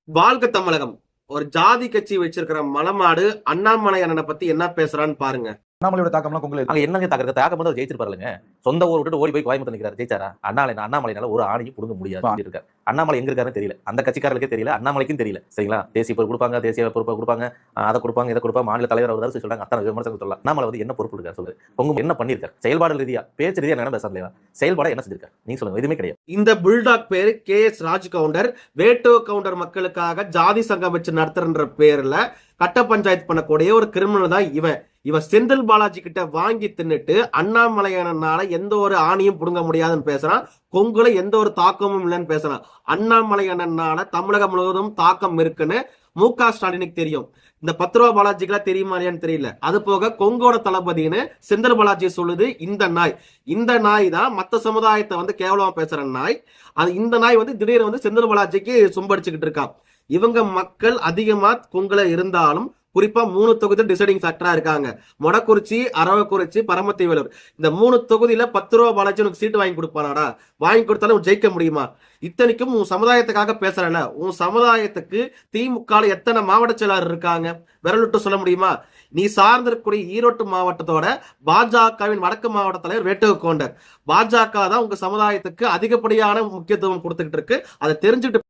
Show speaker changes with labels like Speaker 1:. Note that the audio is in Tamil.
Speaker 1: வாழ்க தமிழகம். ஒரு ஜாதி கட்சி வச்சிருக்கிற மலமாடு அண்ணாமலை அண்ணனை பத்தி என்ன பேசுறான்னு பாருங்க.
Speaker 2: அண்ணாமலையோட தாக்கம்லாம் கொங்குல
Speaker 3: அங்க என்னங்க தாக்குறது? தாக்கம் வந்து அவர் ஜெயிச்சிருப்பாருங்க. சொந்த ஊர் விட்டு ஓடி போய் கோயம்புத்தூர் நிக்கிறாரு. ஜெயிச்சாரா? அண்ணாமலைனால ஒரு ஆணையும் புடுங்க முடியாது இருக்காரு. அண்ணாமலை எங்க இருக்காருன்னு தெரியல. அந்த கட்சிக்காரர்களுக்கே தெரியல, அண்ணாமலைக்கும் தெரியல. சரிங்களா? தேசிய பொறுப்பு கொடுப்பாங்க, தேசிய பொறுப்பை கொடுப்பாங்க, அதை கொடுப்பாங்க, இதை கொடுப்பாங்க, மாநில தலைவர் அவர் சொல்றாங்க. அத்தனை விமர்சனம் சொல்லலாம். அண்ணாமலை வந்து என்ன பொறுப்பு இருக்காரு சொல்லுங்க. கொங்கு என்ன பண்ணிருக்காரு? செயல்பாடு ரீதியா, பேச்சு ரீதியா என்ன பேசலையா? செயல்பாடு என்ன செஞ்சிருக்காரு? நீங்க சொல்லுங்க. எதுவுமே கிடையாது.
Speaker 1: இந்த புல்டாக் பேரு KS ராஜ் கவுண்டர். வேட்டோ கவுண்டர் மக்களுக்காக ஜாதி சங்கம் வச்சு நடத்துறன்ற பேர்ல கட்ட பஞ்சாயத்து பண்ணக்கூடிய ஒரு கிரிமினல் தான் இவன் செந்தில் பாலாஜி கிட்ட வாங்கி தின்னுட்டு அண்ணாமலையானால எந்த ஒரு ஆணியும் புடுங்க முடியாதுன்னு பேசுறான். கொங்குல எந்த ஒரு தாக்கமும் இல்லைன்னு பேசுறான். அண்ணாமலையானால தமிழகம் முழுவதும் தாக்கம் இருக்குன்னு MK ஸ்டாலினுக்கு தெரியும். இந்த 10 ரூபா பாலாஜிக்கெல்லாம் தெரியுமா இல்லையான்னு தெரியல. அது போக கொங்கோட தளபதினு செந்தில் பாலாஜி சொல்லுது இந்த நாய் தான் மத்த சமுதாயத்தை வந்து கேவலமா பேசுற நாய். இந்த நாய் வந்து திடீர்னு வந்து செந்தில் பாலாஜிக்கு சும்படிச்சுக்கிட்டு இருக்கான். இவங்க மக்கள் அதிகமா கொங்குல இருந்தாலும் குறிப்பா 3 தொகுதி டிசைடிங் ஃபேக்டரா இருக்காங்க. மொடக்குறிச்சி, அரவக்குறிச்சி, பரமத்தி வேலூர். இந்த 3 தொகுதியில 10 ரூபா பாலாஜி உனக்கு சீட்டு வாங்கி கொடுப்பானாடா? வாங்கி கொடுத்தாலும் ஜெயிக்க முடியுமா? இத்தனைக்கும் உன் சமுதாயத்துக்காக பேசுறல. உன் சமுதாயத்துக்கு திமுக எத்தனை மாவட்ட செயலாளர் இருக்காங்க? விரலுட்டு சொல்ல முடியுமா? நீ சார்ந்திருக்கக்கூடிய ஈரோட்டு மாவட்டத்தோட பாஜகவின் வடக்கு மாவட்ட தலைவர் வேட்டோ கவுண்டர். பாஜக தான் உங்க சமுதாயத்துக்கு அதிகப்படியான முக்கியத்துவம் கொடுத்துக்கிட்டு இருக்கு. அதை தெரிஞ்சுட்டு